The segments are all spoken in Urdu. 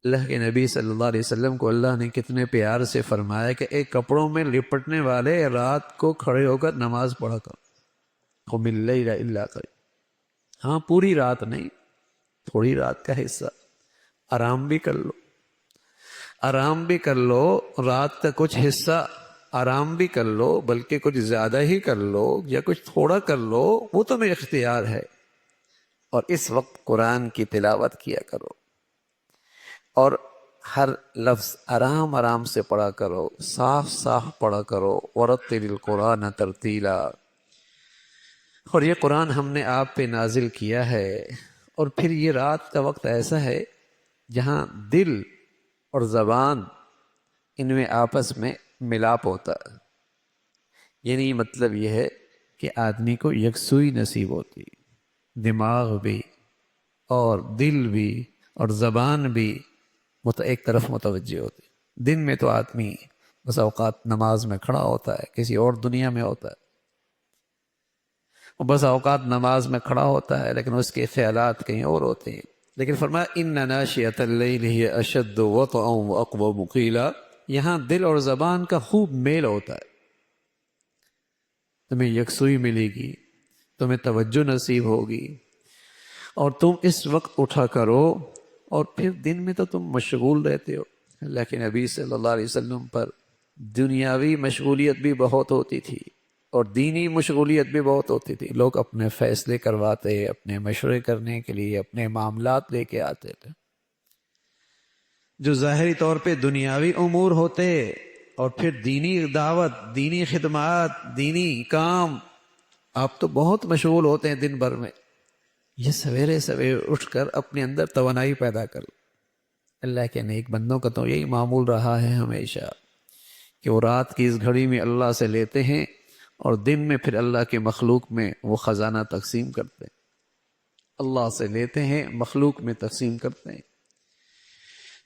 اللہ کے نبی صلی اللہ علیہ وسلم کو اللہ نے کتنے پیار سے فرمایا کہ ایک کپڑوں میں لپٹنے والے رات کو کھڑے ہو کر نماز پڑھا کرو، قم اللیل الا قلیلا۔ ہاں پوری رات نہیں، تھوڑی رات کا حصہ آرام بھی کر لو، آرام بھی کر لو، رات کا کچھ حصہ آرام بھی کر لو، بلکہ کچھ زیادہ ہی کر لو یا کچھ تھوڑا کر لو، وہ تمہیں اختیار ہے۔ اور اس وقت قرآن کی تلاوت کیا کرو، اور ہر لفظ آرام آرام سے پڑھا کرو، صاف صاف پڑھا کرو، ورتل القرآن ترتیلا۔ اور یہ قرآن ہم نے آپ پہ نازل کیا ہے، اور پھر یہ رات کا وقت ایسا ہے جہاں دل اور زبان ان میں آپس میں ملاپ ہوتا ہے، یعنی مطلب یہ ہے کہ آدمی کو یکسوئی نصیب ہوتی، دماغ بھی اور دل بھی اور زبان بھی ایک طرف متوجہ ہوتی۔ دن میں تو آدمی بس اوقات نماز میں کھڑا ہوتا ہے، کسی اور دنیا میں ہوتا ہے، بس اوقات نماز میں کھڑا ہوتا ہے لیکن اس کے خیالات کہیں اور ہوتے ہیں۔ لیکن فرمایا ان ناشئۃ اللیل ہی اشد وطئا واقوم قیلا، یہاں دل اور زبان کا خوب میل ہوتا ہے، تمہیں یکسوئی ملے گی، تمہیں توجہ نصیب ہوگی، اور تم اس وقت اٹھا کرو۔ اور پھر دن میں تو تم مشغول رہتے ہو، لیکن نبی صلی اللہ علیہ وسلم پر دنیاوی مشغولیت بھی بہت ہوتی تھی اور دینی مشغولیت بھی بہت ہوتی تھی۔ لوگ اپنے فیصلے کرواتے، اپنے مشورے کرنے کے لیے اپنے معاملات لے کے آتے تھے، جو ظاہری طور پہ دنیاوی امور ہوتے، اور پھر دینی دعوت، دینی خدمات، دینی کام، آپ تو بہت مشغول ہوتے ہیں دن بھر میں۔ یہ سویرے سویرے اٹھ کر اپنے اندر توانائی پیدا کر۔ اللہ کے نیک بندوں کا تو یہی معمول رہا ہے ہمیشہ کہ وہ رات کی اس گھڑی میں اللہ سے لیتے ہیں اور دن میں پھر اللہ کے مخلوق میں وہ خزانہ تقسیم کرتے ہیں۔ اللہ سے لیتے ہیں، مخلوق میں تقسیم کرتے ہیں۔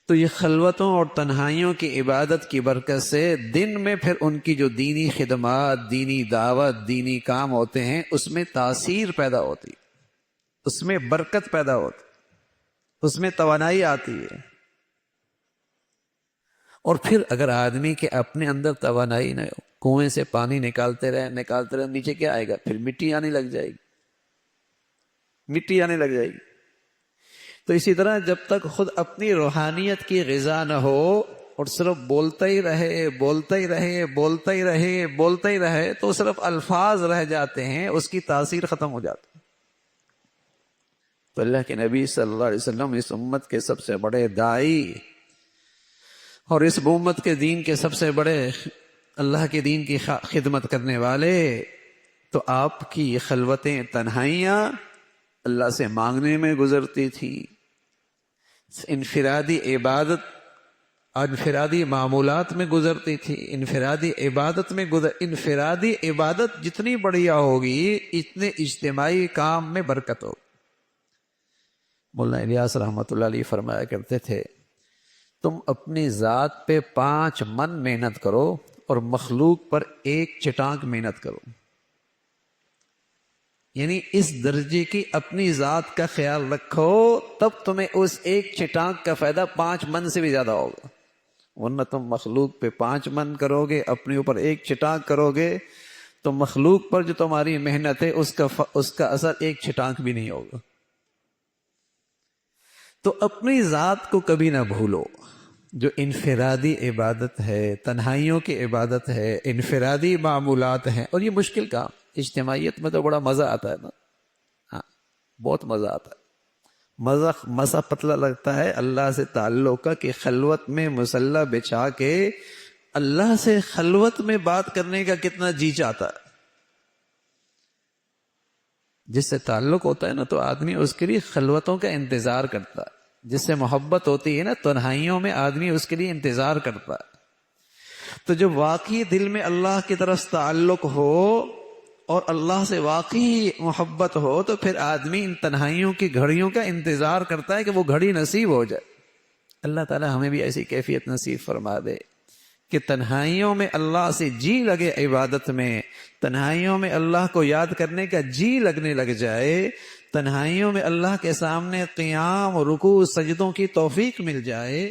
تو یہ خلوتوں اور تنہائیوں کی عبادت کی برکت سے دن میں پھر ان کی جو دینی خدمات، دینی دعوت، دینی کام ہوتے ہیں، اس میں تاثیر پیدا ہوتی، اس میں برکت پیدا ہوتی، اس میں توانائی آتی ہے۔ اور پھر اگر آدمی کے اپنے اندر توانائی نہ ہو، کنویں سے پانی نکالتے رہے نیچے کیا آئے گا؟ پھر مٹی آنے لگ جائے گی، مٹی آنے لگ جائے گی۔ تو اسی طرح جب تک خود اپنی روحانیت کی غذا نہ ہو اور صرف بولتا ہی رہے، بولتا ہی رہے، بولتا ہی رہے، بولتا ہی رہے، تو صرف الفاظ رہ جاتے ہیں، اس کی تاثیر ختم ہو جاتی۔ تو اللہ کے نبی صلی اللہ علیہ وسلم اس امت کے سب سے بڑے داعی اور اس امت کے دین کے سب سے بڑے اللہ کے دین کی خدمت کرنے والے، تو آپ کی یہ خلوتیں، تنہائیاں اللہ سے مانگنے میں گزرتی تھی، انفرادی عبادت، انفرادی معمولات میں گزرتی تھی، انفرادی عبادت جتنی بڑھیا ہوگی اتنے اجتماعی کام میں برکت ہوگی۔ مولانا الیاس رحمۃ اللہ علیہ فرمایا کرتے تھے، تم اپنی ذات پہ 5 من محنت کرو اور مخلوق پر 1 چٹانک محنت کرو، یعنی اس درجے کی اپنی ذات کا خیال رکھو، تب تمہیں اس 1 چٹانک کا فائدہ 5 من سے بھی زیادہ ہوگا۔ ورنہ تم مخلوق پہ 5 من کرو گے، اپنے اوپر 1 چٹانک کرو گے، تو مخلوق پر جو تمہاری محنت ہے اس کا اثر 1 چٹانک بھی نہیں ہوگا۔ تو اپنی ذات کو کبھی نہ بھولو۔ جو انفرادی عبادت ہے، تنہائیوں کی عبادت ہے، انفرادی معمولات ہیں، اور یہ مشکل کام، اجتماعیت میں تو بڑا مزہ آتا ہے نا، ہاں بہت مزہ آتا ہے، مزہ پتلا لگتا ہے اللہ سے تعلق کا، کہ خلوت میں مصلی بچھا کے اللہ سے خلوت میں بات کرنے کا کتنا جی چاہتا ہے۔ جس سے تعلق ہوتا ہے نا تو آدمی اس کے لیے خلوتوں کا انتظار کرتا ہے، جس سے محبت ہوتی ہے نا تنہائیوں میں آدمی اس کے لیے انتظار کرتا ہے۔ تو جب واقعی دل میں اللہ کی طرف تعلق ہو اور اللہ سے واقعی محبت ہو، تو پھر آدمی ان تنہائیوں کی گھڑیوں کا انتظار کرتا ہے کہ وہ گھڑی نصیب ہو جائے۔ اللہ تعالی ہمیں بھی ایسی کیفیت نصیب فرما دے کہ تنہائیوں میں اللہ سے جی لگے، عبادت میں تنہائیوں میں اللہ کو یاد کرنے کا جی لگنے لگ جائے، تنہائیوں میں اللہ کے سامنے قیام رکوع سجدوں کی توفیق مل جائے